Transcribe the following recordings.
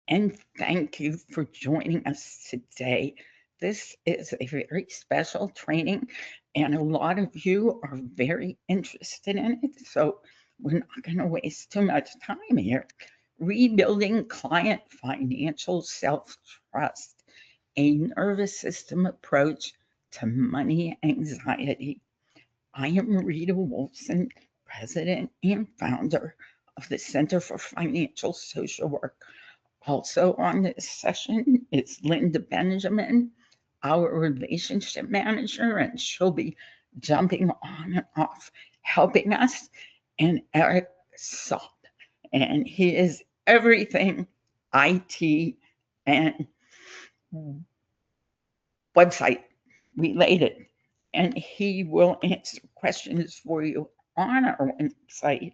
and thank you for joining us today. This is a very special training, and a lot of you are very interested in it. So, we're not going to waste too much time here. Rebuilding client financial self trust, a nervous system approach to money anxiety. I am Rita Wolfson, President and founder of the Center for Financial Social Work. Also on this session is Linda Benjamin, our relationship manager, and she'll be jumping on and off helping us, and Eric Saub, and he is everything IT and website related, and he will answer questions for you on our website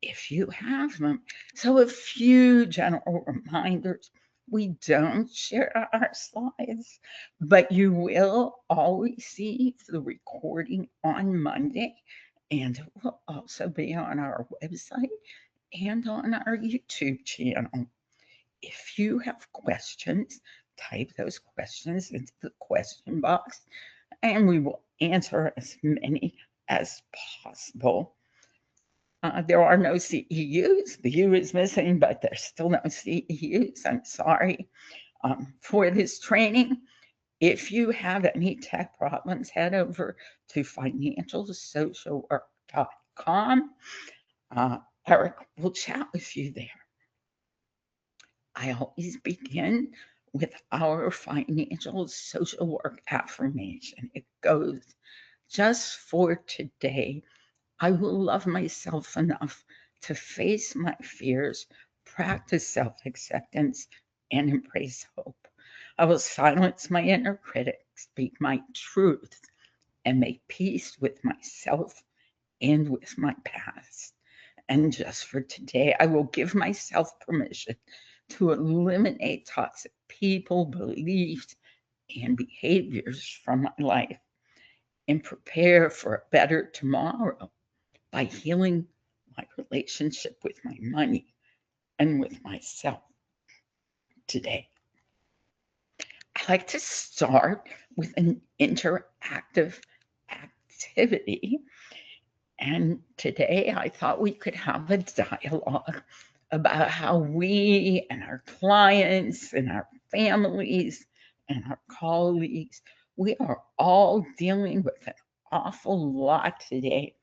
if you have them. So, a few general reminders. We don't share our slides, but you will all receive the recording on Monday, and it will also be on our website and on our YouTube channel. If you have questions, type those questions into the question box, and we will answer as many as possible. There are no CEUs. The U is missing, but there's still no CEUs. I'm sorry for this training. If you have any tech problems, head over to financialsocialwork.com. Eric will chat with you there. I always begin with our financial social work affirmation. It goes, just for today, I will love myself enough to face my fears, practice self acceptance, and embrace hope. I will silence my inner critic, speak my truth, and make peace with myself and with my past. And just for today, I will give myself permission to eliminate toxic people, beliefs, and behaviors from my life and prepare for a better tomorrow by healing my relationship with my money and with myself today. I like to start with an interactive activity. And today I thought we could have a dialogue about how we and our clients and our families and our colleagues, we are all dealing with an awful lot today.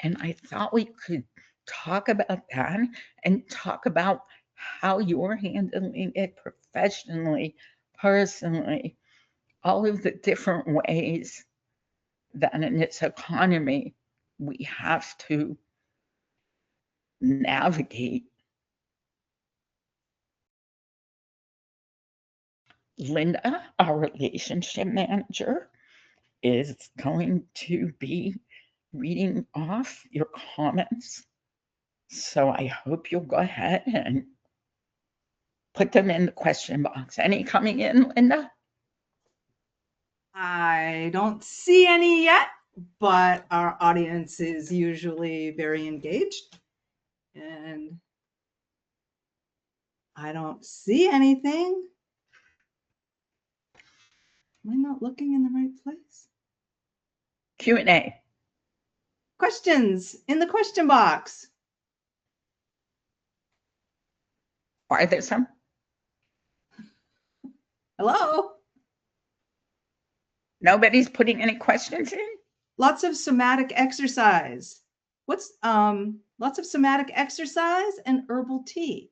And I thought we could talk about that and talk about how you're handling it professionally, personally, all of the different ways that in this economy we have to navigate. Linda, our relationship manager, is going to be reading off your comments. So I hope you'll go ahead and put them in the question box. Any coming in, Linda? I don't see any yet, but our audience is usually very engaged. And I don't see anything. Am I not looking in the right place? Q&A. Questions in the question box. Are there some? Hello? Nobody's putting any questions in? Lots of somatic exercise. What's lots of somatic exercise and herbal tea.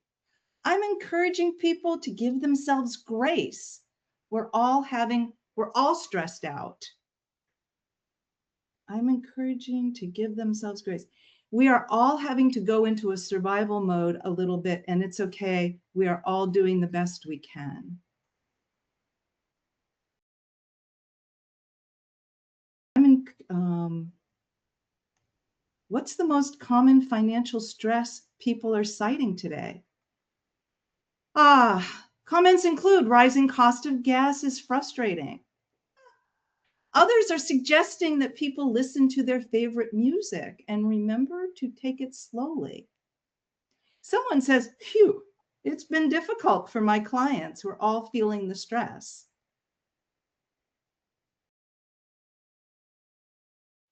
I'm encouraging people to give themselves grace. We're all stressed out. I'm encouraging to give themselves grace. We are all having to go into a survival mode a little bit, and it's okay. We are all doing the best we can. What's the most common financial stress people are citing today? Comments include rising cost of gas is frustrating. Others are suggesting that people listen to their favorite music and remember to take it slowly. Someone says, phew, It's been difficult for my clients. We're all feeling the stress.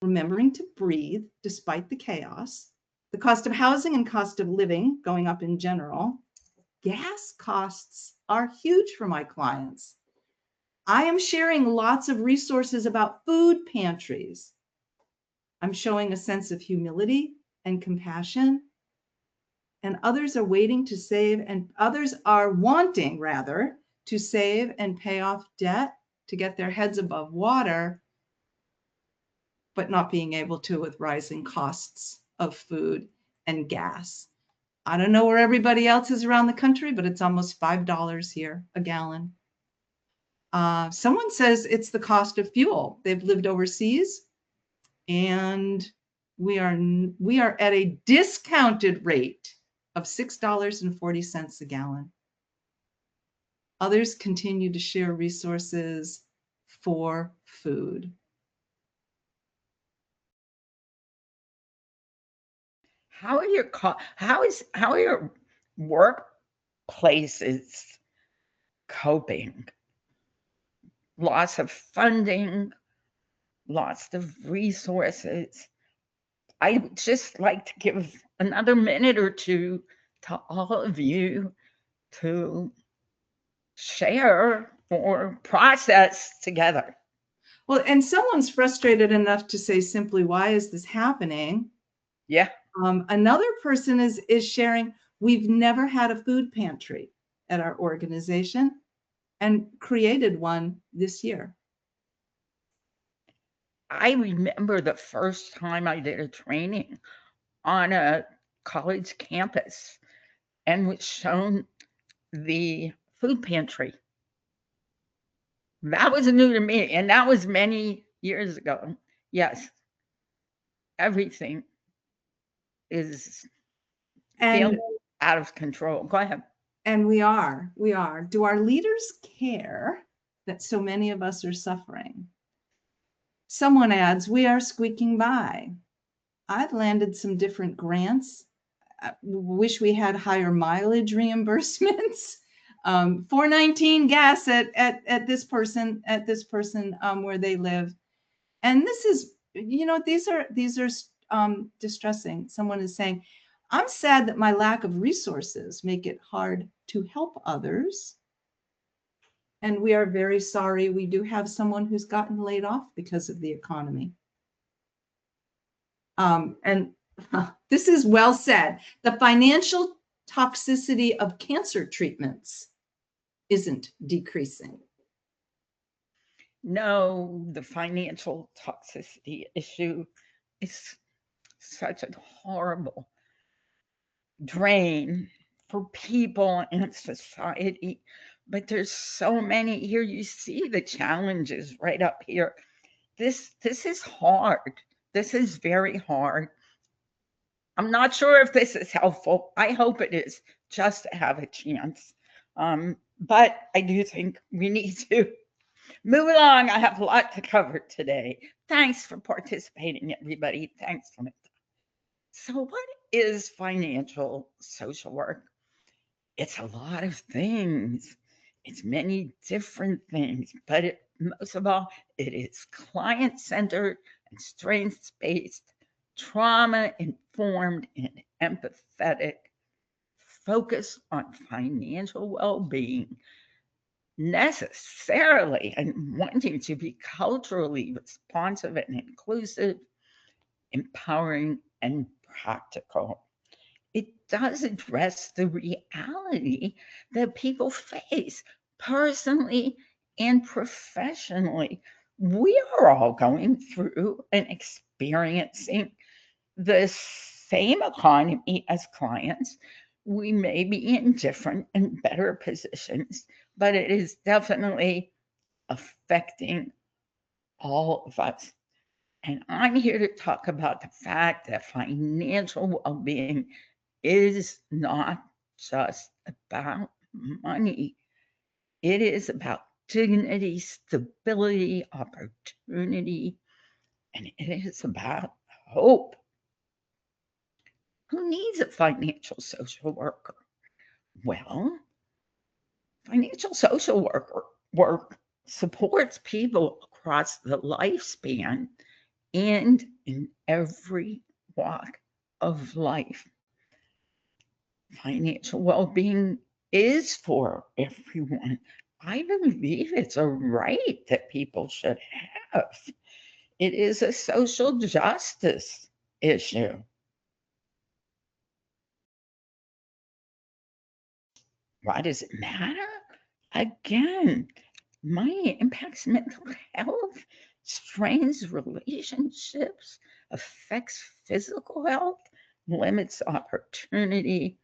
Remembering to breathe despite the chaos, the cost of housing and cost of living going up in general. Gas costs are huge for my clients. I am sharing lots of resources about food pantries. I'm showing a sense of humility and compassion. And others are waiting to save, and others are wanting, rather, to save and pay off debt to get their heads above water, but not being able to with rising costs of food and gas. I don't know where everybody else is around the country, but it's almost $5 here a gallon. Someone says it's the cost of fuel. They've lived overseas, and we are at a discounted rate of $6.40 a gallon. Others continue to share resources for food. How are your workplaces coping? Loss of funding, loss of resources. I would just like to give another minute or two to all of you to share or process together. Well, and someone's frustrated enough to say simply, why is this happening? Yeah. Another person is sharing, we've never had a food pantry at our organization and created one this year. I remember the first time I did a training on a college campus and was shown the food pantry. That was new to me, and that was many years ago. Yes, everything is And feeling out of control. Go ahead. and we are. Do our leaders care that so many of us are suffering? Someone adds, we are squeaking by. I've landed some different grants. I wish we had higher mileage reimbursements. 419 gas at this person where they live. And this is, these are distressing. Someone is saying, I'm sad that my lack of resources make it hard to help others. And we are very sorry. We do have someone who's gotten laid off because of the economy. And this is well said. The financial toxicity of cancer treatments isn't decreasing. No, the financial toxicity issue is such a horrible drain for people and society. But there's so many here. You see the challenges right up here. This is hard. This is very hard. I'm not sure if this is helpful. I hope it is, just to have a chance. But I do think we need to move along. I have a lot to cover today. Thanks for participating, everybody. Thanks, Linda. So, what is financial social work? It's a lot of things. It's many different things, but most of all, it is client-centered and strengths-based, trauma-informed and empathetic, focus on financial well-being, necessarily and wanting to be culturally responsive and inclusive, empowering and practical. It does address the reality that people face personally and professionally. We are all going through and experiencing the same economy as clients. We may be in different and better positions, but it is definitely affecting all of us. And I'm here to talk about the fact that financial well being is not just about money, it is about dignity, stability, opportunity, and it is about hope. Who needs a financial social worker? Well, financial social work supports people across the lifespan and in every walk of life. Financial well-being is for everyone. I believe it's a right that people should have. It is a social justice issue. Why does it matter? Again, money impacts mental health, strains relationships, affects physical health, limits opportunity,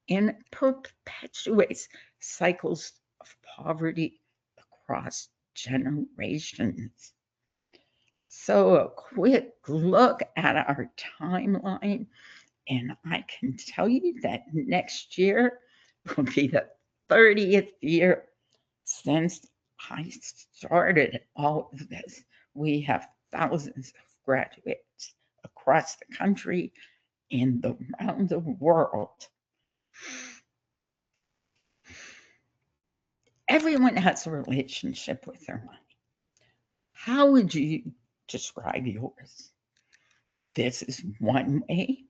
and perpetuates cycles of poverty across generations. So, a quick look at our timeline, and I can tell you that next year will be the 30th year since I started all of this. We have thousands of graduates across the country and around the world. Everyone has a relationship with their money. How would you describe yours? This is one way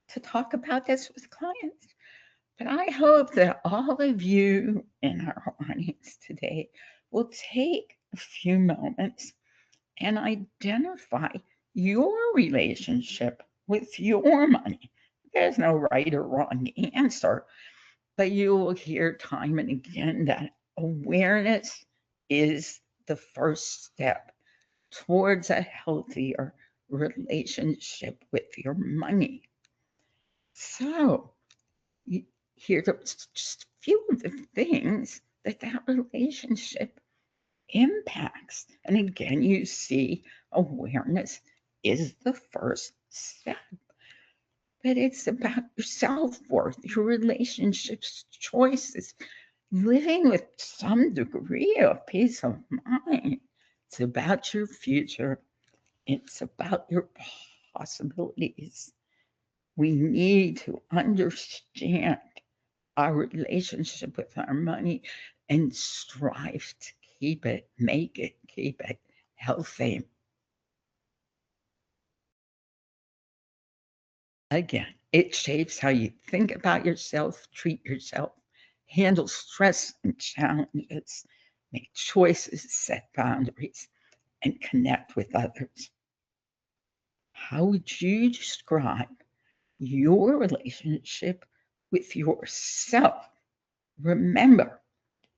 to talk about this with clients. But I hope that all of you in our audience today will take a few moments and identify your relationship with your money. There's no right or wrong answer, but you will hear time and again that awareness is the first step towards a healthier relationship with your money. So, here's just a few of the things that relationship impacts. And again, you see awareness is the first step. But it's about your self-worth, your relationships, choices, living with some degree of peace of mind. It's about your future. It's about your possibilities. We need to understand our relationship with our money and strive to keep it, keep it healthy. Again, it shapes how you think about yourself, treat yourself, handle stress and challenges, make choices, set boundaries, and connect with others. How would you describe your relationship with yourself? Remember,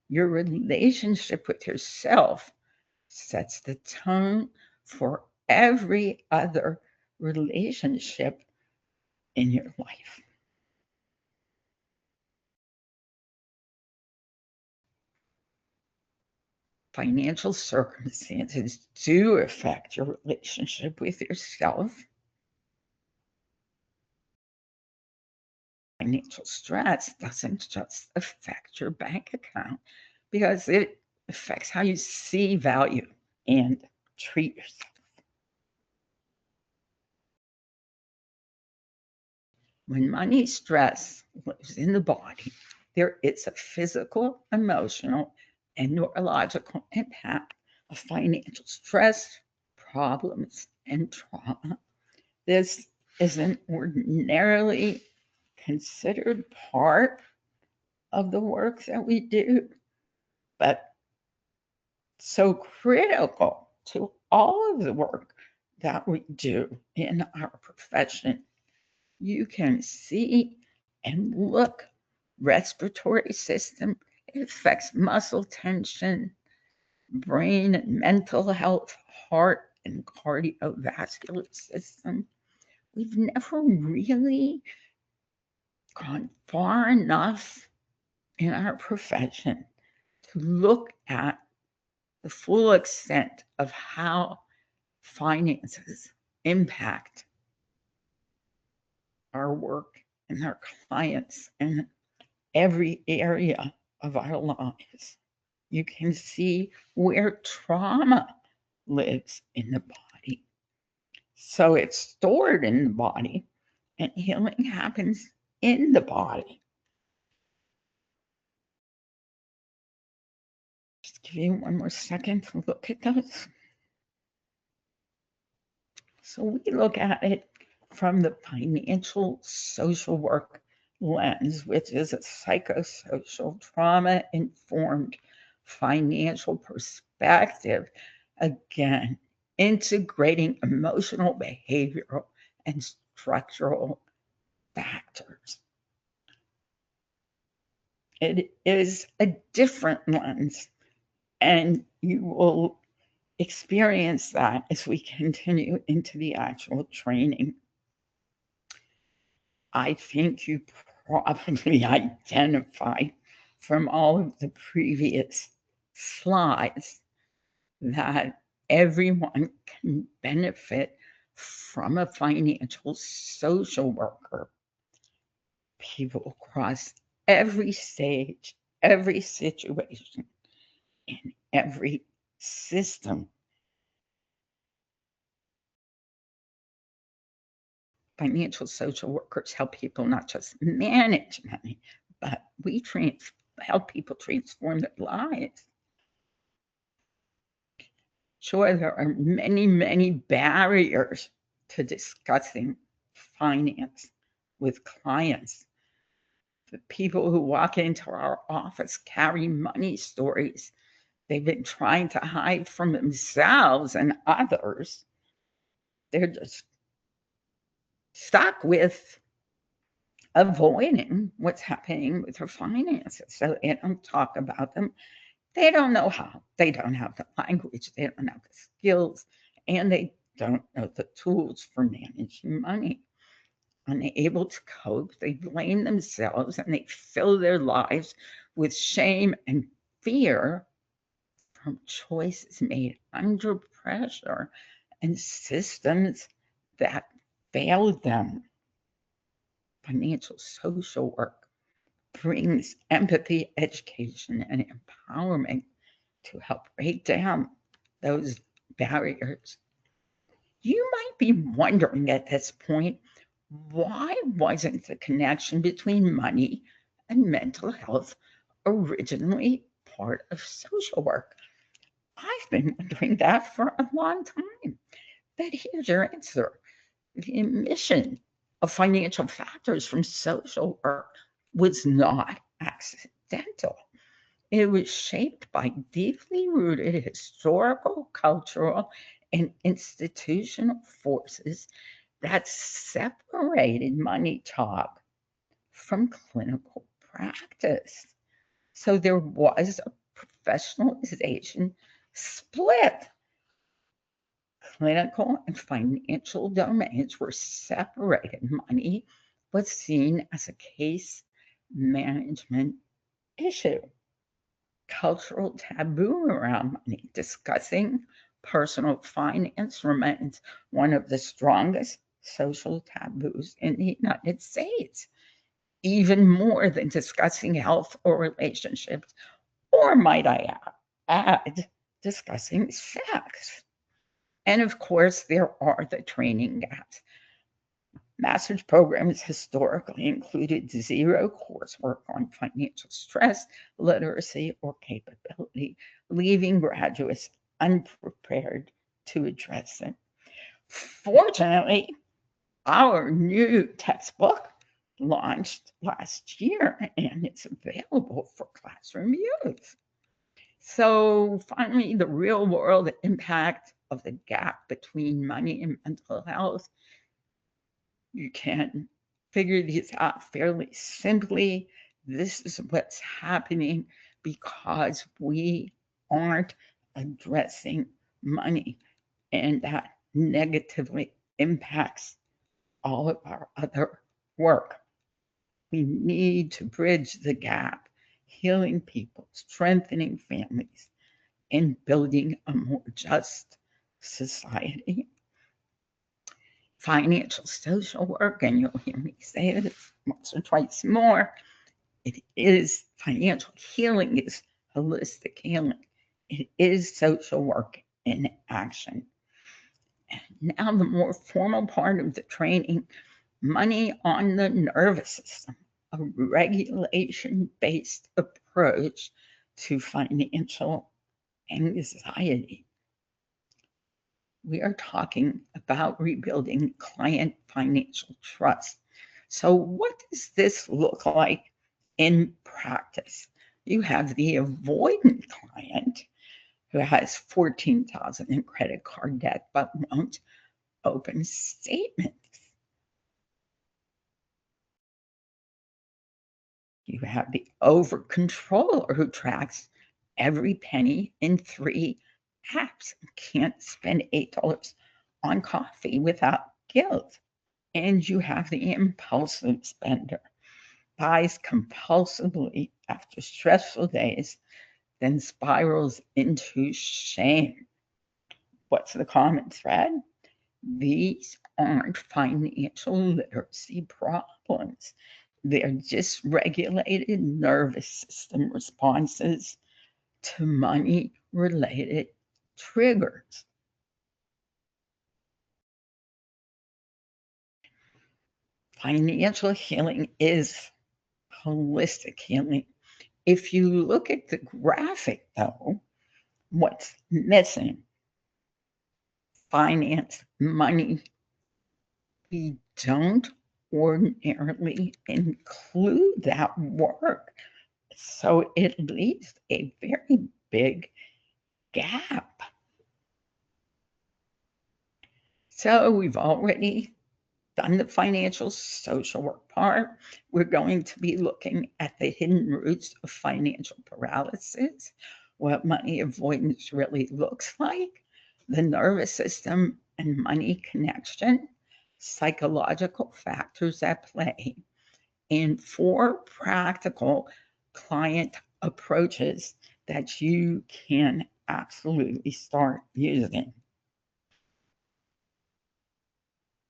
your relationship with yourself sets the tone for every other relationship in your life. Financial circumstances do affect your relationship with yourself. Financial stress doesn't just affect your bank account because it affects how you see value and treat yourself. When money stress lives in the body, there is a physical, emotional, and neurological impact of financial stress, problems, and trauma. This isn't ordinarily considered part of the work that we do, but so critical to all of the work that we do in our profession. You can see and look respiratory system. It affects muscle tension, brain and mental health, heart and cardiovascular system. We've never really gone far enough in our profession to look at the full extent of how finances impact our work and our clients in every area of our lives. You can see where trauma lives in the body. So it's stored in the body, and healing happens in the body. Just give you one more second to look at those. So we look at it from the financial social work lens, which is a psychosocial trauma-informed financial perspective. Again, integrating emotional, behavioral, and structural factors. It is a different lens, and you will experience that as we continue into the actual training. I think you probably identified from all of the previous slides that everyone can benefit from a financial social worker. People across every stage, every situation, and every system. Financial social workers help people not just manage money, but we help people transform their lives. Sure, there are many, many barriers to discussing finance with clients. The people who walk into our office carry money stories they've been trying to hide from themselves and others. They're just stuck with avoiding what's happening with their finances. So they don't talk about them. They don't know how. They don't have the language. They don't have the skills. And they don't know the tools for managing money. Unable to cope, they blame themselves and they fill their lives with shame and fear from choices made under pressure and systems that failed them. Financial social work brings empathy, education, and empowerment to help break down those barriers. You might be wondering at this point, why wasn't the connection between money and mental health originally part of social work? I've been wondering that for a long time. But here's your answer. The omission of financial factors from social work was not accidental. It was shaped by deeply rooted historical, cultural, and institutional forces that separated money talk from clinical practice. So there was a professionalization split. Clinical and financial domains were separated. Money was seen as a case management issue. Cultural taboo around money. Discussing personal finance remains one of the strongest social taboos in the United States, even more than discussing health or relationships, or might I add, discussing sex. And of course, there are the training gaps. Master's programs historically included zero coursework on financial stress, literacy, or capability, leaving graduates unprepared to address it. Fortunately, our new textbook launched last year and it's available for classroom use. So finally, the real world impact of the gap between money and mental health. You can figure these out fairly simply. This is what's happening because we aren't addressing money, and that negatively impacts all of our other work. We need to bridge the gap, healing people, strengthening families, and building a more just society. Financial social work, and you'll hear me say it once or twice more, it is financial healing, is holistic healing. It is social work in action. And now the more formal part of the training, money on the nervous system, a regulation-based approach to financial anxiety. We are talking about rebuilding client financial trust. So, what does this look like in practice? You have the avoidant client who has $14,000 in credit card debt but won't open statements. You have the over controller who tracks every penny in 3 apps and can't spend $8 on coffee without guilt. And you have the impulsive spender, buys compulsively after stressful days, then spirals into shame. What's the common thread? These aren't financial literacy problems. They're dysregulated nervous system responses to money related triggers. Financial healing is holistic healing. If you look at the graphic, though, what's missing? Finance, money. We don't ordinarily include that work. So it leaves a very big gap. So we've already done the financial social work part. We're going to be looking at the hidden roots of financial paralysis, what money avoidance really looks like, the nervous system and money connection, psychological factors at play, and 4 practical client approaches that you can absolutely start using.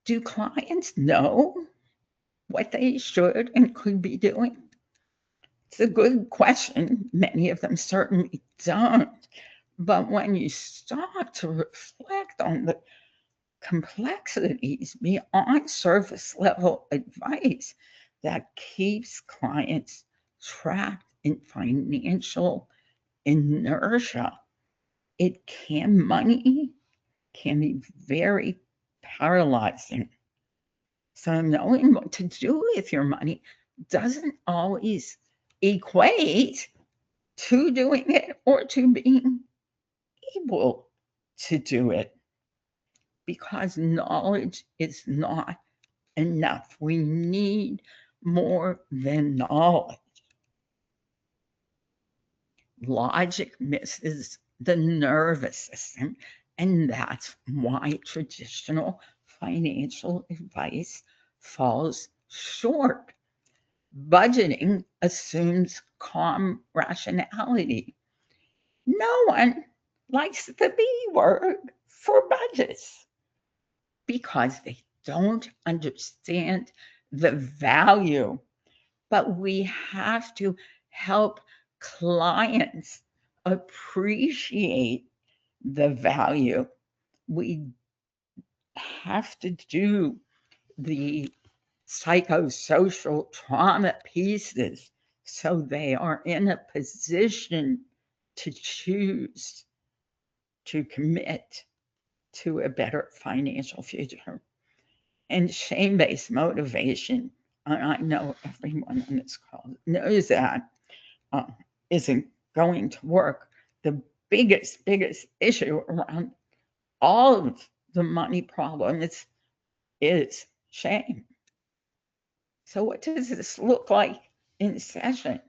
Do clients know what they should and could be doing? It's a good question. Many of them certainly don't. But when you start to reflect on the complexities beyond surface level advice that keeps clients trapped in financial inertia, money can be very paralyzing. So knowing what to do with your money doesn't always equate to doing it or to being able to do it, because knowledge is not enough. We need more than knowledge. Logic misses the nervous system, and that's why traditional financial advice falls short. Budgeting assumes calm rationality. No one likes the B word for budgets because they don't understand the value. But we have to help clients appreciate the value. We have to do the psychosocial trauma pieces so they are in a position to choose to commit to a better financial future. And shame-based motivation, I know everyone on this call knows that, uh, isn't going to work. The biggest issue around all of the money problems is shame. So what does this look like in session?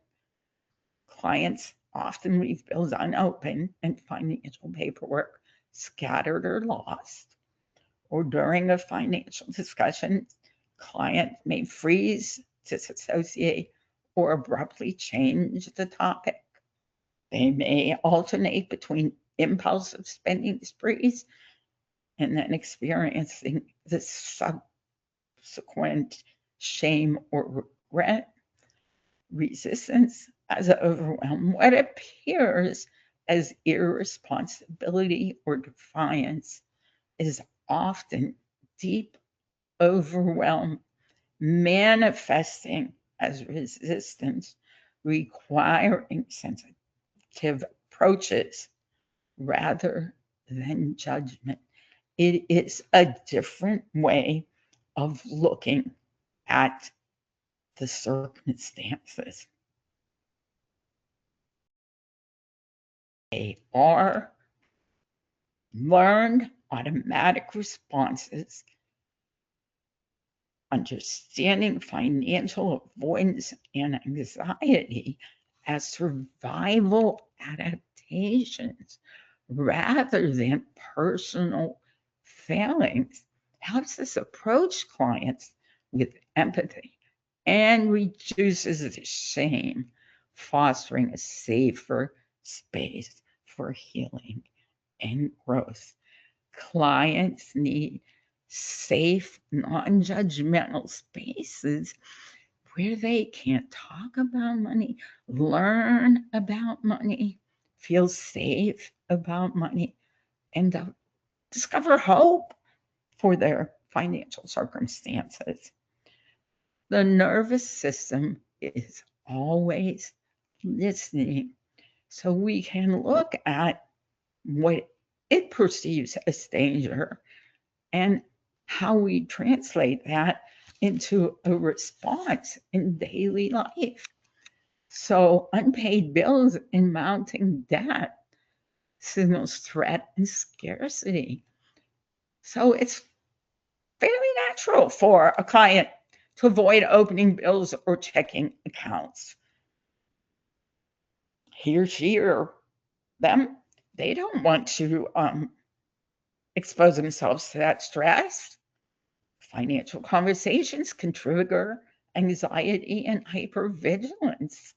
Clients often leave bills unopened and financial paperwork scattered or lost. Or during a financial discussion, client may freeze, disassociate, or abruptly change the topic. They may alternate between impulsive spending sprees and then experiencing the subsequent shame or regret. Resistance as overwhelm. What appears as irresponsibility or defiance is often deep overwhelm manifesting as resistance, requiring sensitive approaches rather than judgment. It is a different way of looking at the circumstances. They are learned automatic responses, understanding financial avoidance and anxiety as survival adaptations rather than personal failings helps us approach clients with empathy and reduces the shame, fostering a safer space for healing and growth. Clients need safe, non judgmental spaces where they can talk about money, learn about money, feel safe about money, and discover hope for their financial circumstances. The nervous system is always listening, so we can look at what it perceives as danger and how we translate that into a response in daily life. So, unpaid bills and mounting debt signals threat and scarcity. So, it's very natural for a client to avoid opening bills or checking accounts. He or she or them, they don't want to expose themselves to that stress. Financial conversations can trigger anxiety and hypervigilance.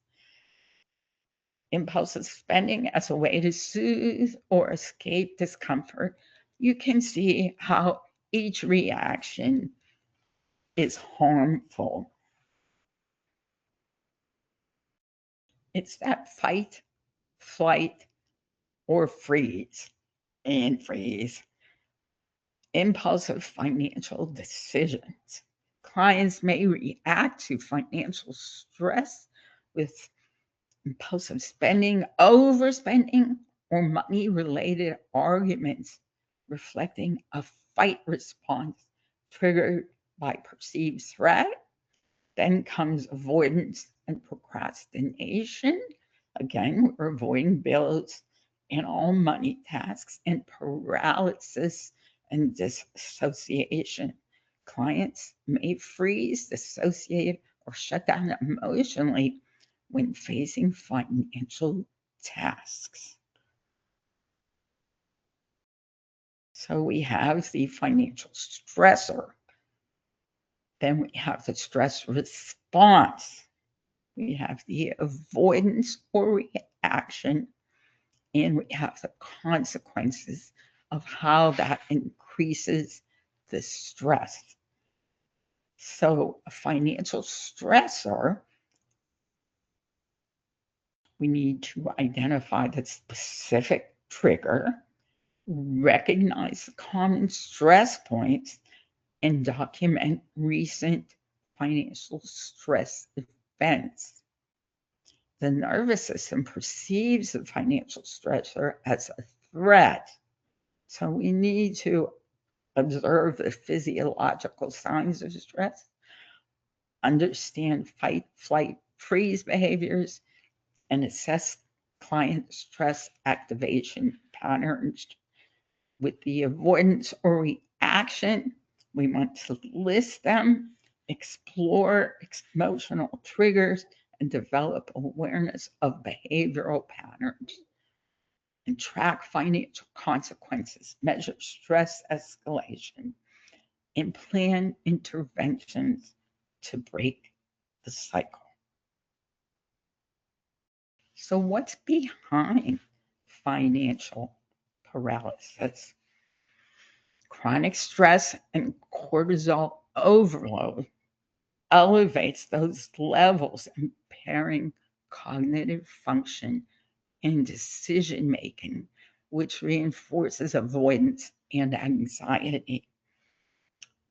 Impulsive spending as a way to soothe or escape discomfort. You can see how each reaction is harmful. It's that fight, flight, or freeze and freeze. Impulsive financial decisions. Clients may react to financial stress with impulsive spending, overspending, or money related arguments, reflecting a fight response triggered by perceived threat. Then comes avoidance and procrastination. Again, we're avoiding bills and all money tasks, and paralysis and dissociation. Clients may freeze, dissociate, or shut down emotionally when facing financial tasks. So we have the financial stressor. Then we have the stress response. We have the avoidance or reaction, and we have the consequences of how that increases the stress. So, a financial stressor, we need to identify the specific trigger, recognize the common stress points, and document recent financial stress events. The nervous system perceives the financial stressor as a threat. So we need to observe the physiological signs of stress, understand fight, flight, freeze behaviors, and assess client stress activation patterns. With the avoidance or reaction, we want to list them, explore emotional triggers, and develop awareness of behavioral patterns, and track financial consequences, measure stress escalation, and plan interventions to break the cycle. So, what's behind financial paralysis? Chronic stress and cortisol overload elevates those levels, impairing cognitive function and decision making, which reinforces avoidance and anxiety.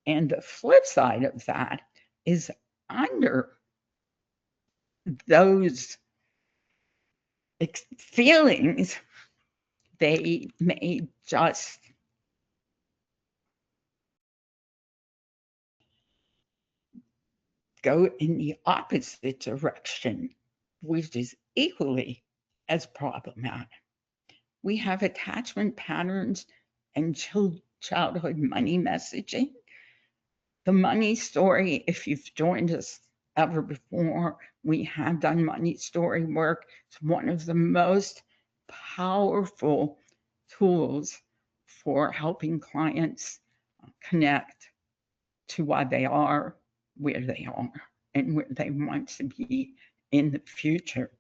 And the flip side of that is under those feelings, they may just go in the opposite direction, which is equally as problematic. We have attachment patterns and childhood money messaging. The money story, if you've joined us ever before, we have done money story work. It's one of the most powerful tools for helping clients connect to why they are where they are and where they want to be in the future.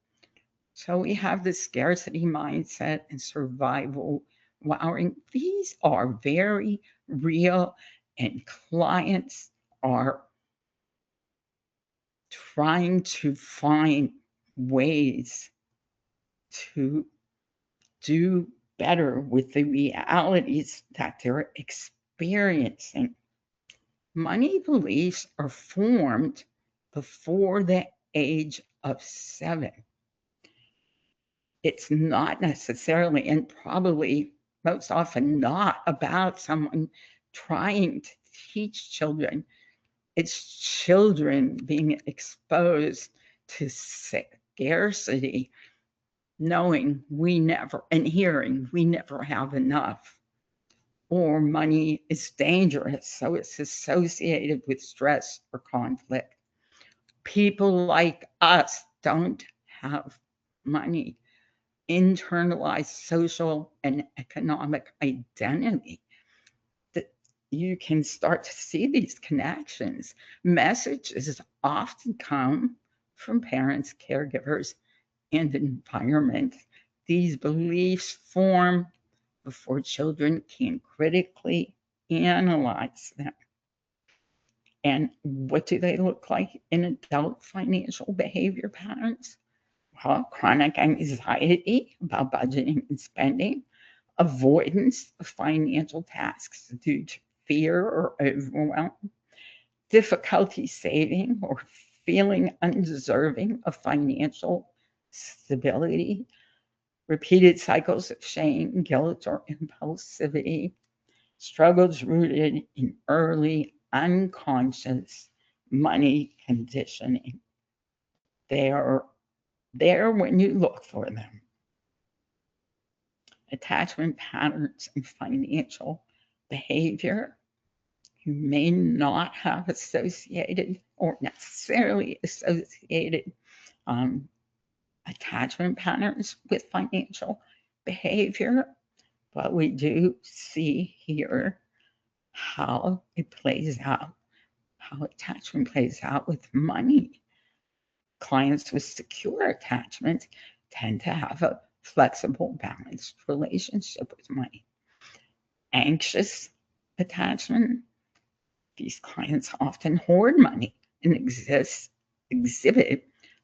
So we have the scarcity mindset and survival wiring. These are very real, and clients are trying to find ways to do better with the realities that they're experiencing. Money beliefs are formed before the age of 7. It's not necessarily, and probably most often not, about someone trying to teach children. It's children being exposed to scarcity, knowing we never, and hearing we never have enough, or money is dangerous, so it's associated with stress or conflict. People like us don't have money. Internalized social and economic identity, that you can start to see these connections. Messages often come from parents, caregivers, and environment. These beliefs form before children can critically analyze them. And what do they look like in adult financial behavior patterns? Well, chronic anxiety about budgeting and spending, avoidance of financial tasks due to fear or overwhelm, difficulty saving or feeling undeserving of financial stability, repeated cycles of shame, guilt, or impulsivity, struggles rooted in early unconscious money conditioning. They are there when you look for them. Attachment patterns and financial behavior you may not have associated or necessarily associated attachment patterns with financial behavior, but we do see here how it plays out, how attachment plays out with money. Clients with secure attachment tend to have a flexible, balanced relationship with money. Anxious attachment, these clients often hoard money and exhibit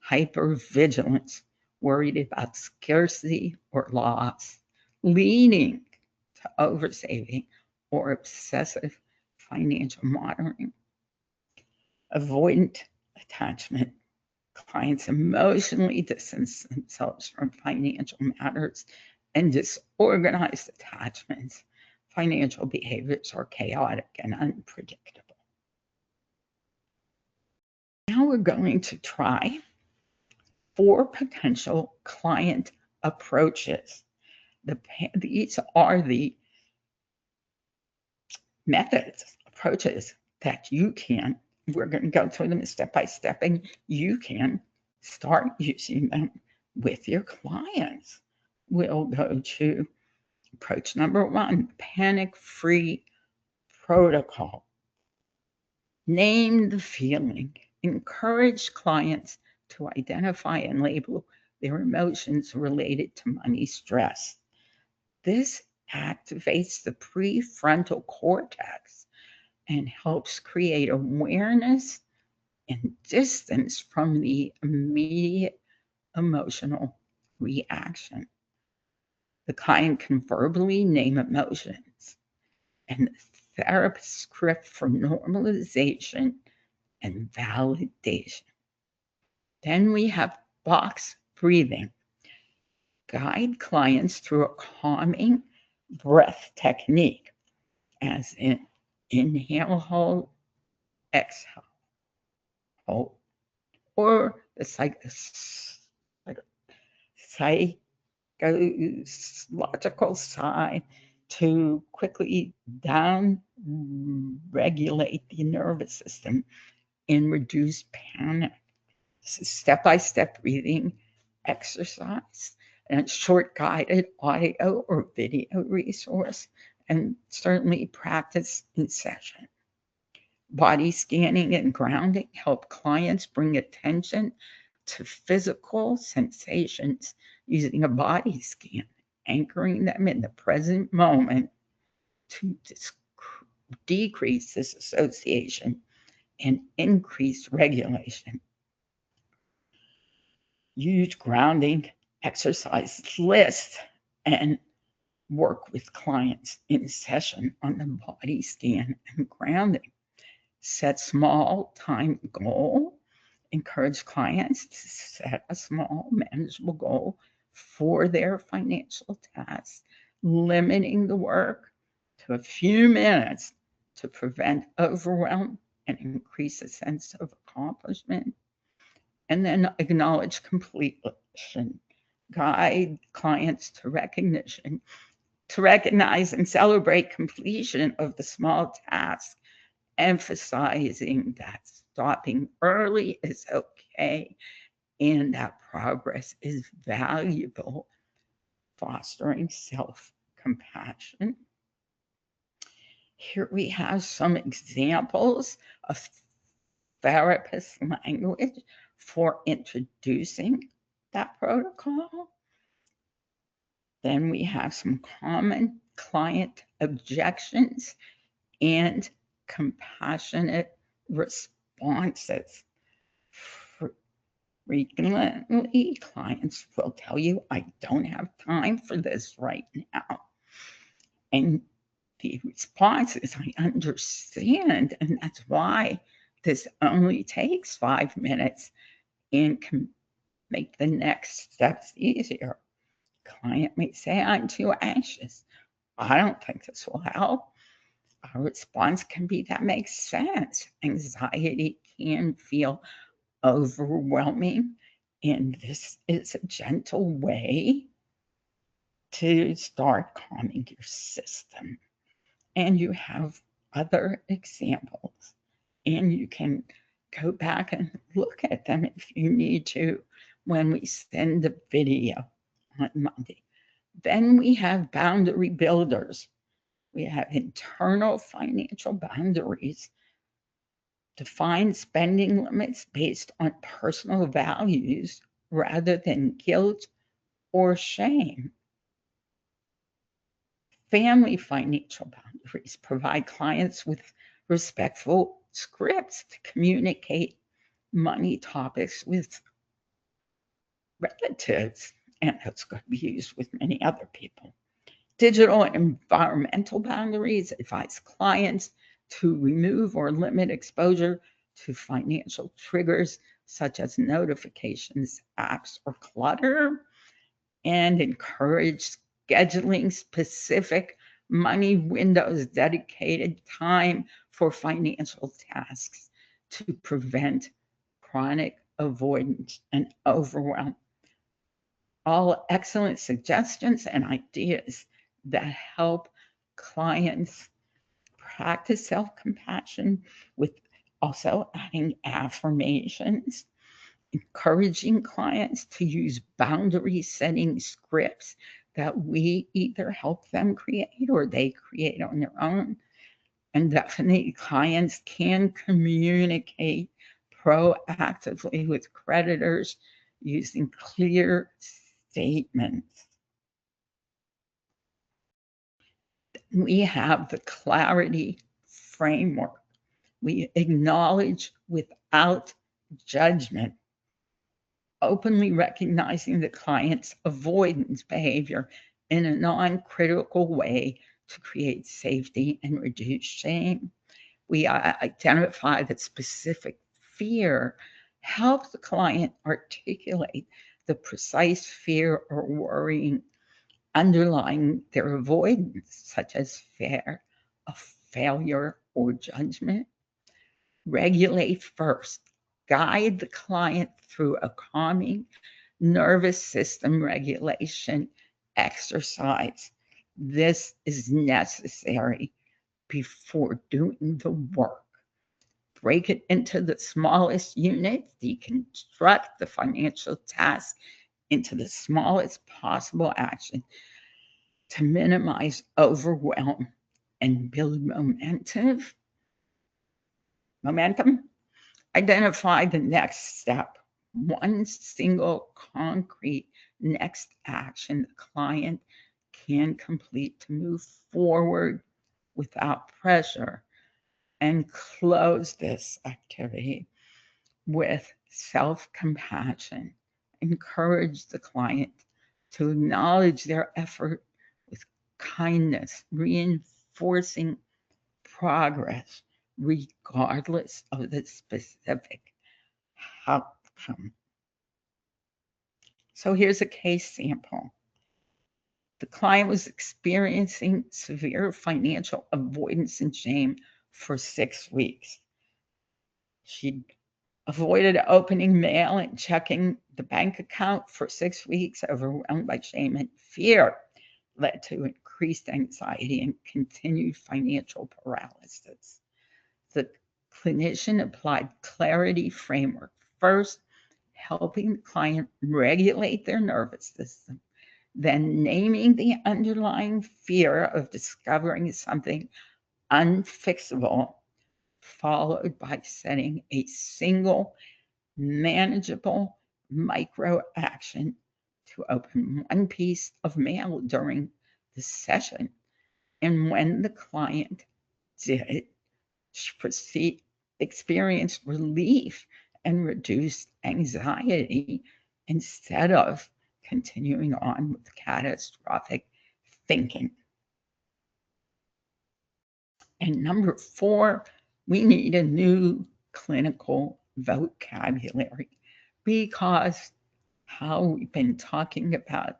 hypervigilance, worried about scarcity or loss, leading to oversaving or obsessive financial monitoring. Avoidant attachment, clients emotionally distance themselves from financial matters, and disorganized attachments. Financial behaviors are chaotic and unpredictable. Now we're going to try 4 potential client approaches. These are the methods, approaches that you can, we're going to go through them step by step, and you can start using them with your clients. We'll go to approach number 1, panic-free protocol. Name the feeling. Encourage clients to identify and label their emotions related to money stress. This activates the prefrontal cortex and helps create awareness and distance from the immediate emotional reaction. The client can verbally name emotions, and the therapist script for normalization and validation. Then we have box breathing. guide clients through a calming breath technique, as in inhale, hold, exhale, hold, or the psychological side to quickly down regulate the nervous system and reduce panic. This is step-by-step breathing exercise and short guided audio or video resource, and certainly practice in session. Body scanning and grounding help clients bring attention to physical sensations using a body scan, anchoring them in the present moment to decrease disassociation and increase regulation. Use grounding exercise lists and work with clients in session on the body scan and grounding. Set small time goal. Encourage clients to set a small, manageable goal for their financial tasks, limiting the work to a few minutes to prevent overwhelm and increase a sense of accomplishment. And then acknowledge completion. Guide clients to recognize and celebrate completion of the small tasks, emphasizing that stopping early is okay and that progress is valuable, fostering self-compassion. Here we have some examples of therapist language for introducing that protocol. Then we have some common client objections and compassionate responses. Frequently, clients will tell you, I don't have time for this right now. And the response is, I understand, and that's why this only takes 5 minutes and can make the next steps easier. Client may say, I'm too anxious. I don't think this will help. Our response can be, that makes sense. Anxiety can feel overwhelming, and this is a gentle way to start calming your system. And you have other examples, and you can go back and look at them if you need to when we send the video on Monday. Then we have boundary builders. We have internal financial boundaries. Define spending limits based on personal values rather than guilt or shame. Family financial boundaries provide clients with respectful scripts to communicate money topics with relatives, and that's going to be used with many other people. Digital and environmental boundaries advise clients to remove or limit exposure to financial triggers such as notifications, apps, or clutter, and encourage scheduling specific money windows, dedicated time for financial tasks to prevent chronic avoidance and overwhelm. All excellent suggestions and ideas that help clients practice self-compassion, with also adding affirmations, encouraging clients to use boundary setting scripts that we either help them create or they create on their own. And definitely clients can communicate proactively with creditors using clear statements. We have the clarity framework. We acknowledge without judgment, openly recognizing the client's avoidance behavior in a non-critical way to create safety and reduce shame. We identify that specific fear, help the client articulate the precise fear or worrying underlying their avoidance, such as fear of failure or judgment. Regulate first. Guide the client through a calming nervous system regulation exercise. This is necessary before doing the work. Break it into the smallest units, deconstruct the financial task into the smallest possible action to minimize overwhelm and build momentum. Identify the next step. One single concrete next action the client can complete to move forward without pressure, and close this activity with self-compassion. Encourage the client to acknowledge their effort with kindness, reinforcing progress regardless of the specific outcome. So here's a case sample. The client was experiencing severe financial avoidance and shame for 6 weeks. She avoided opening mail and checking the bank account for 6 weeks, overwhelmed by shame and fear, led to increased anxiety and continued financial paralysis. The clinician applied clarity framework first, helping the client regulate their nervous system, then naming the underlying fear of discovering something unfixable, followed by setting a single manageable micro action to open one piece of mail during the session. And when the client did, she experienced relief and reduced anxiety instead of continuing on with catastrophic thinking. And number 4, we need a new clinical vocabulary, because how we've been talking about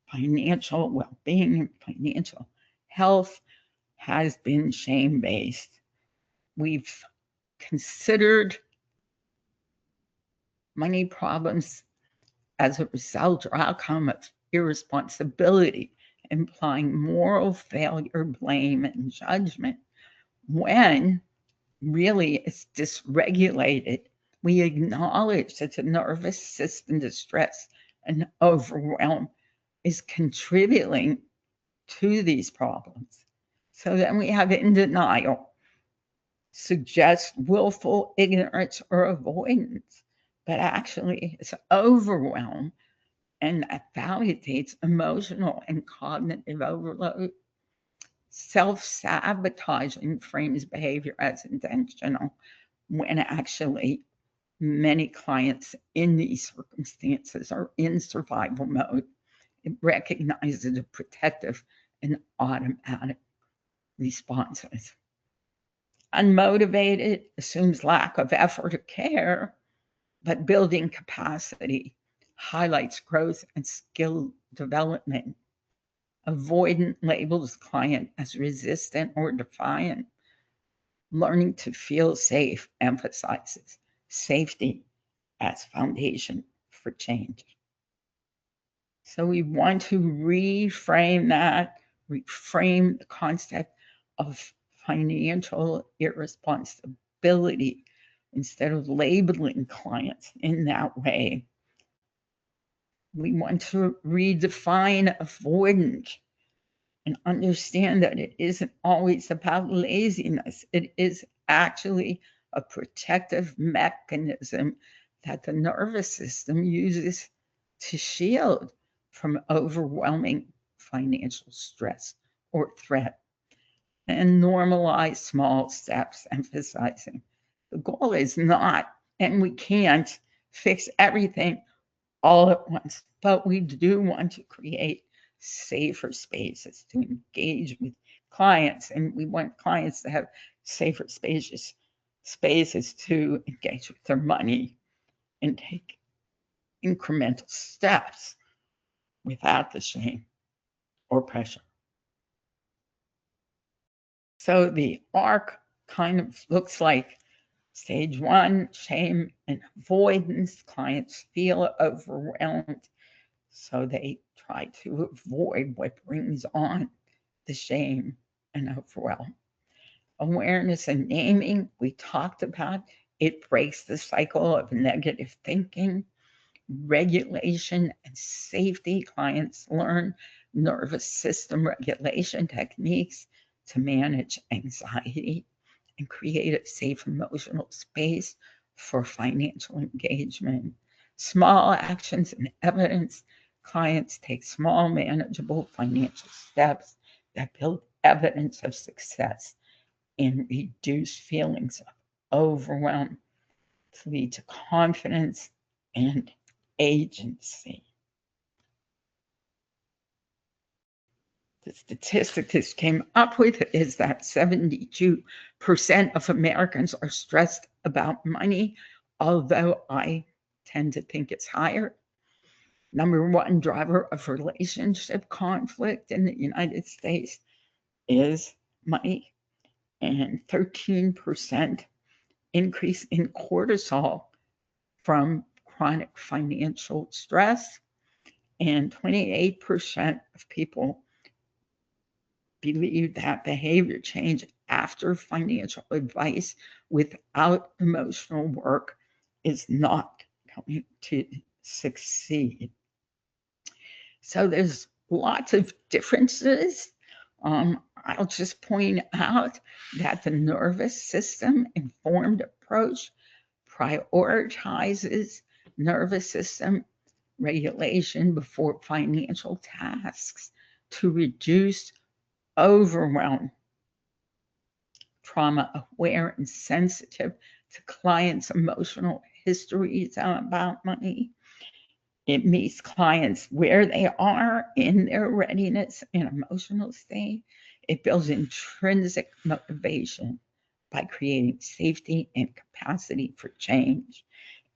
financial well-being and financial health has been shame-based. We've considered money problems as a result or outcome of irresponsibility, implying moral failure, blame, and judgment, when really it's dysregulated. We acknowledge that the nervous system distress and overwhelm is contributing to these problems. So then we have in denial, suggests willful ignorance or avoidance, but actually it's overwhelm, and that validates emotional and cognitive overload. Self-sabotaging frames behavior as intentional, when actually many clients in these circumstances are in survival mode. It recognizes the protective and automatic responses. Unmotivated assumes lack of effort or care, but building capacity highlights growth and skill development. Avoidant labels client as resistant or defiant. Learning to feel safe emphasizes safety as foundation for change. So we want to reframe the concept of financial irresponsibility instead of labeling clients in that way. We want to redefine avoidance and understand that it isn't always about laziness. It is actually a protective mechanism that the nervous system uses to shield from overwhelming financial stress or threat. And normalize small steps, emphasizing the goal is not, and we can't fix everything all at once, but we do want to create safer spaces to engage with clients, and we want clients to have safer spaces to engage with their money and take incremental steps without the shame or pressure. So the arc kind of looks like stage 1, shame and avoidance. Clients feel overwhelmed, so they try to avoid what brings on the shame and overwhelm. Awareness and naming, we talked about, it breaks the cycle of negative thinking. Regulation and safety, clients learn nervous system regulation techniques to manage anxiety and create a safe emotional space for financial engagement. Small actions and evidence, clients take small, manageable financial steps that build evidence of success and reduce feelings of overwhelm to lead to confidence and agency. The statistic this came up with is that 72% of Americans are stressed about money, although I tend to think it's higher. Number one driver of relationship conflict in the United States is money, and 13% increase in cortisol from chronic financial stress, and 28% of people believe that behavior change after financial advice without emotional work is not going to succeed. So there's lots of differences. I'll just point out that the nervous system informed approach prioritizes nervous system regulation before financial tasks to reduce overwhelm. Trauma aware and sensitive to clients' emotional histories about money. It meets clients where they are in their readiness and emotional state. It builds intrinsic motivation by creating safety and capacity for change,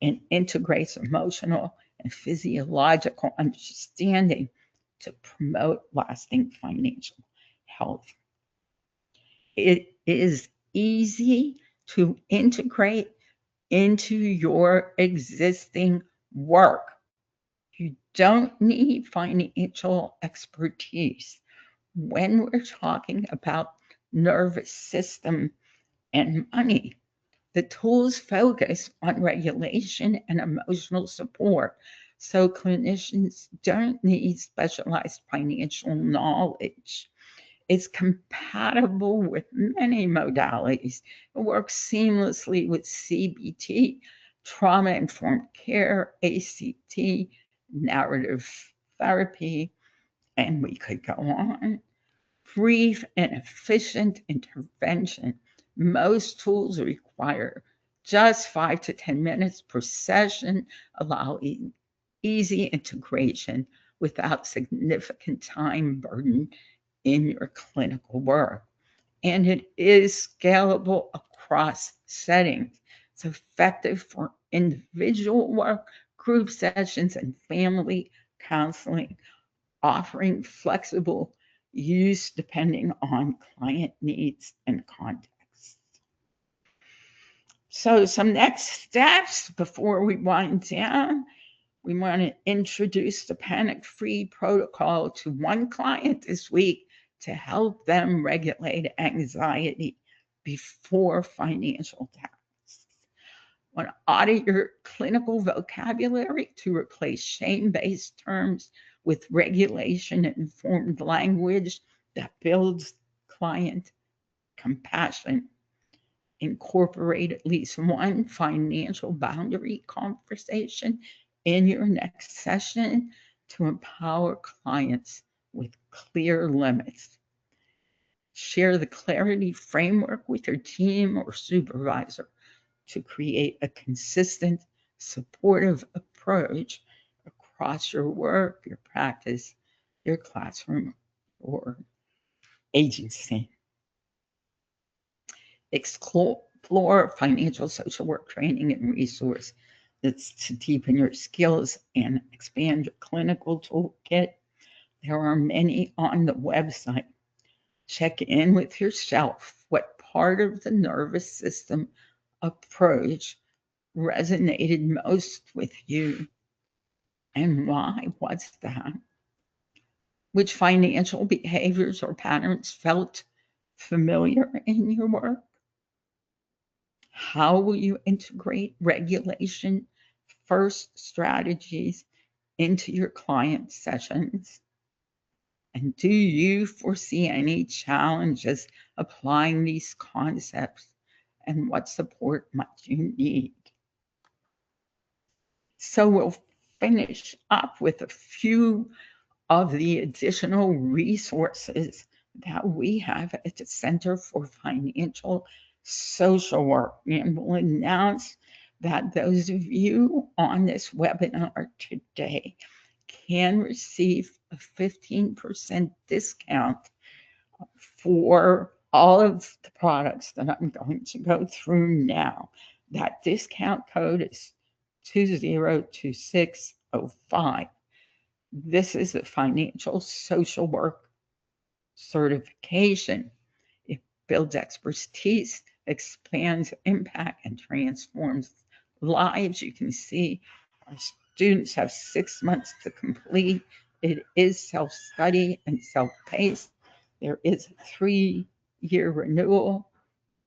and integrates emotional and physiological understanding to promote lasting financial health. It is easy to integrate into your existing work. You don't need financial expertise. When we're talking about nervous system and money, the tools focus on regulation and emotional support, so clinicians don't need specialized financial knowledge. It's compatible with many modalities. It works seamlessly with CBT, trauma-informed care, ACT, narrative therapy, and we could go on. Brief and efficient intervention. Most tools require just 5 to 10 minutes per session, allowing easy integration without significant time burden in your clinical work. And it is scalable across settings. It's effective for individual work, group sessions, and family counseling, offering flexible use depending on client needs and context. So some next steps before we wind down. We want to introduce the panic-free protocol to one client this week to help them regulate anxiety before financial tasks. Want to audit your clinical vocabulary to replace shame-based terms with regulation-informed language that builds client compassion. Incorporate at least one financial boundary conversation in your next session to empower clients with clear limits. Share the clarity framework with your team or supervisor to create a consistent, supportive approach across your work, your practice, your classroom, or agency. Explore financial social work training and resource It's to deepen your skills and expand your clinical toolkit. There are many on the website. Check in with yourself. What part of the nervous system approach resonated most with you, and why was that? Which financial behaviors or patterns felt familiar in your work? How will you integrate regulation first strategies into your client sessions? And do you foresee any challenges applying these concepts, and what support might you need? So we'll finish up with a few of the additional resources that we have at the Center for Financial Social Work. And we'll announce that those of you on this webinar today can receive a 15% discount for all of the products that I'm going to go through now. That discount code is 202605. This is a financial social work certification. It builds expertise, expands impact, and transforms lives. You can see our students have 6 months to complete. It is self-study and self-paced. There is a 3-year renewal,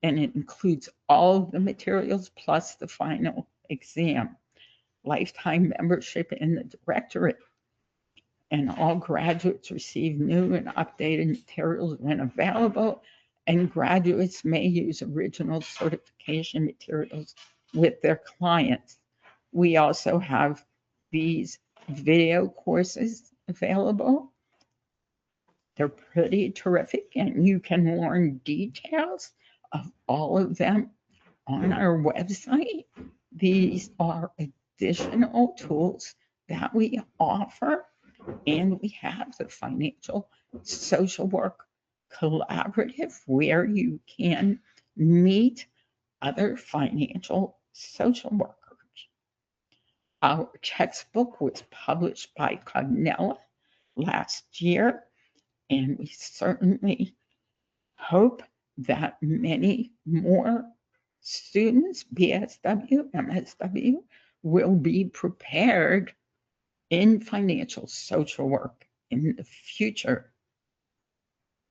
and it includes all of the materials plus the final exam. Lifetime membership in the directorate, and all graduates receive new and updated materials when available, and graduates may use original certification materials with their clients. We also have these video courses available. They're pretty terrific, and you can learn details of all of them on our website. These are additional tools that we offer, and we have the Financial Social Work Collaborative, where you can meet other financial social workers. Our textbook was published by Cognella last year, and we certainly hope that many more students, BSW, MSW, will be prepared in financial social work in the future.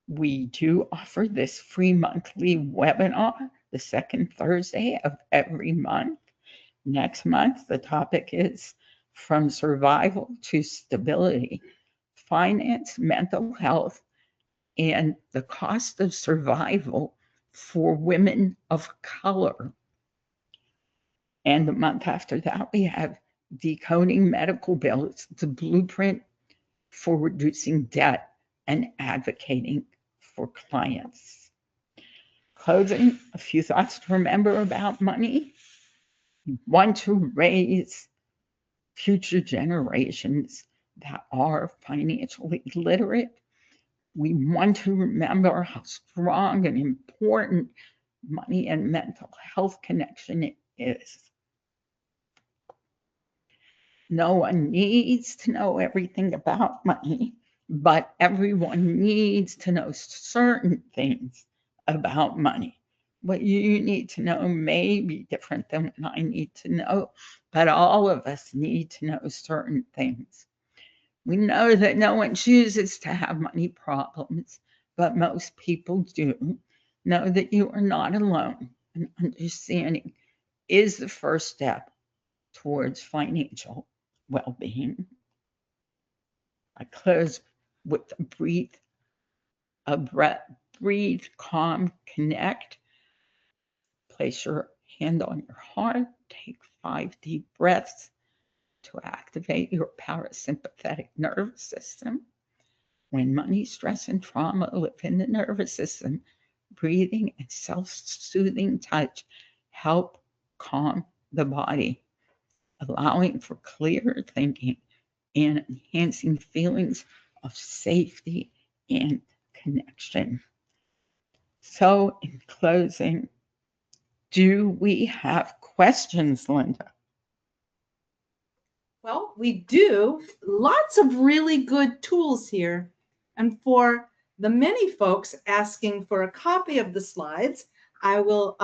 We do offer this free monthly webinar the second Thursday of every month. Next month, the topic is From Survival to Stability: Finance, Mental Health, and the Cost of Survival for Women of Color. And the month after that, we have Decoding Medical Bills, the blueprint for reducing debt and advocating for clients. Closing, a few thoughts to remember about money. We want to raise future generations that are financially literate. We want to remember how strong and important money and mental health connection is. No one needs to know everything about money, but everyone needs to know certain things about money. What you need to know may be different than what I need to know, but all of us need to know certain things. We know that no one chooses to have money problems, but most people do. Know that you are not alone, and understanding is the first step towards financial well-being. I close with breathe, calm, connect. Place your hand on your heart. Take 5 deep breaths to activate your parasympathetic nervous system. When money, stress, and trauma live in the nervous system, breathing and self-soothing touch help calm the body, allowing for clearer thinking and enhancing feelings of safety and connection. So, in closing, do we have questions, Linda? Well, we do lots of really good tools here. And for the many folks asking for a copy of the slides, I will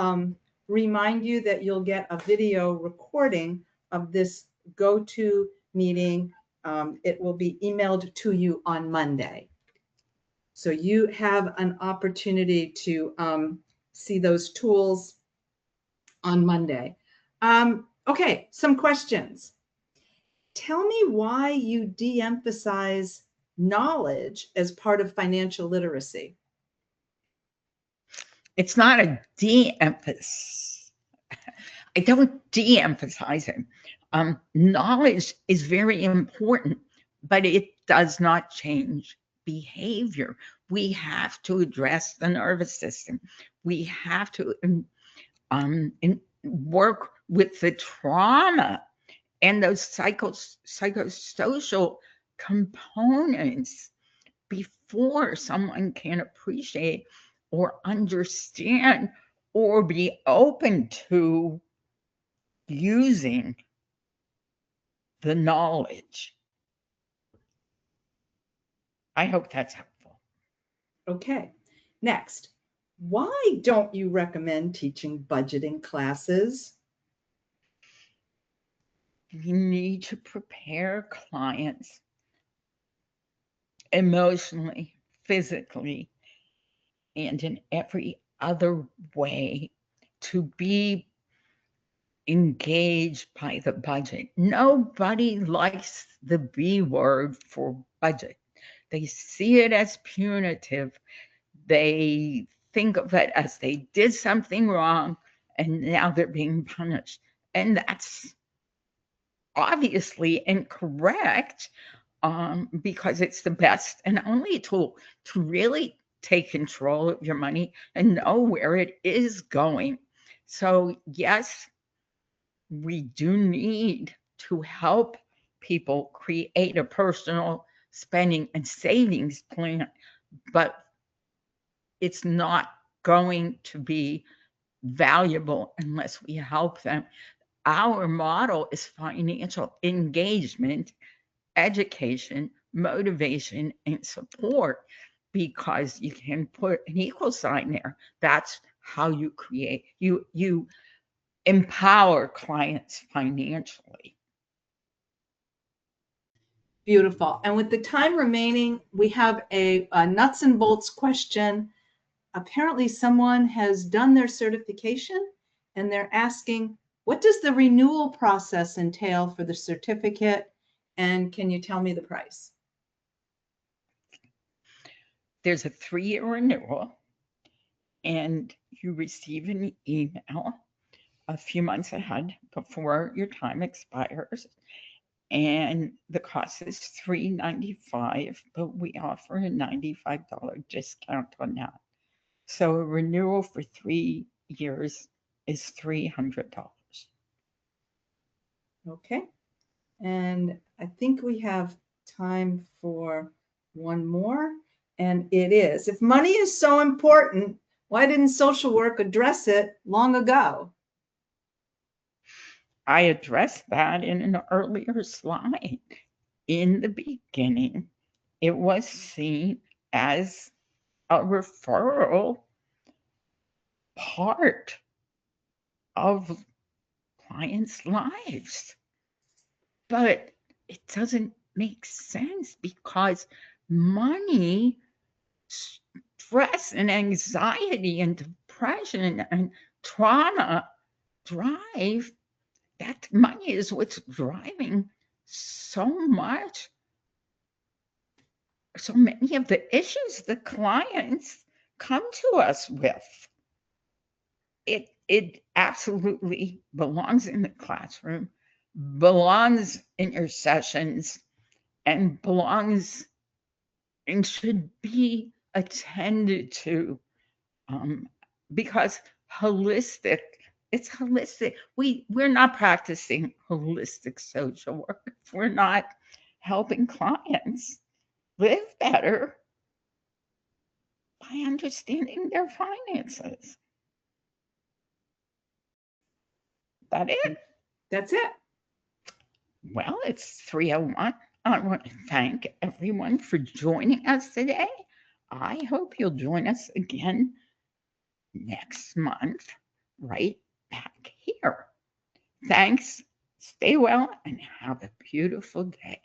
remind you that you'll get a video recording of this go-to meeting. It will be emailed to you on Monday. So you have an opportunity to see those tools on Monday. Okay, some questions. Tell me why you de-emphasize knowledge as part of financial literacy. It's not a de-emphasis. I don't de-emphasize it. Knowledge is very important, but it does not change behavior. We have to address the nervous system. We have to work with the trauma and those psychosocial components before someone can appreciate or understand or be open to using the knowledge. I hope that's helpful. Okay, next. Why don't you recommend teaching budgeting classes? You need to prepare clients emotionally, physically, and in every other way to be engaged by the budget. Nobody likes the B word for budget. They see it as punitive. They think of it as they did something wrong and now they're being punished. And that's obviously incorrect, because it's the best and only tool to really take control of your money and know where it is going. So, yes, we do need to help people create a personal spending and savings plan, but it's not going to be valuable unless we help them. Our model is financial engagement, education, motivation, and support, because you can put an equal sign there. That's how you create, you empower clients financially. Beautiful. And with the time remaining, we have a nuts and bolts question. Apparently someone has done their certification and they're asking, what does the renewal process entail for the certificate? And can you tell me the price? There's a 3-year renewal, and you receive an email a few months ahead before your time expires. And the cost is $395, but we offer a $95 discount on that. So a renewal for 3 years is $300. Okay. And I think we have time for one more. And it is, if money is so important, why didn't social work address it long ago? I addressed that in an earlier slide. In the beginning, it was seen as a referral part of clients' lives. But it doesn't make sense, because money, stress and anxiety and depression and trauma drive, that money is what's driving so many of the issues the clients come to us with. It absolutely belongs in the classroom, belongs in your sessions, and belongs and should be attended to, because it's holistic. We're not practicing holistic social work. We're not helping clients live better by understanding their finances. That it. That's it. Well, it's 3:01. I want to thank everyone for joining us today. I hope you'll join us again next month, right back here. Thanks. Stay well and have a beautiful day.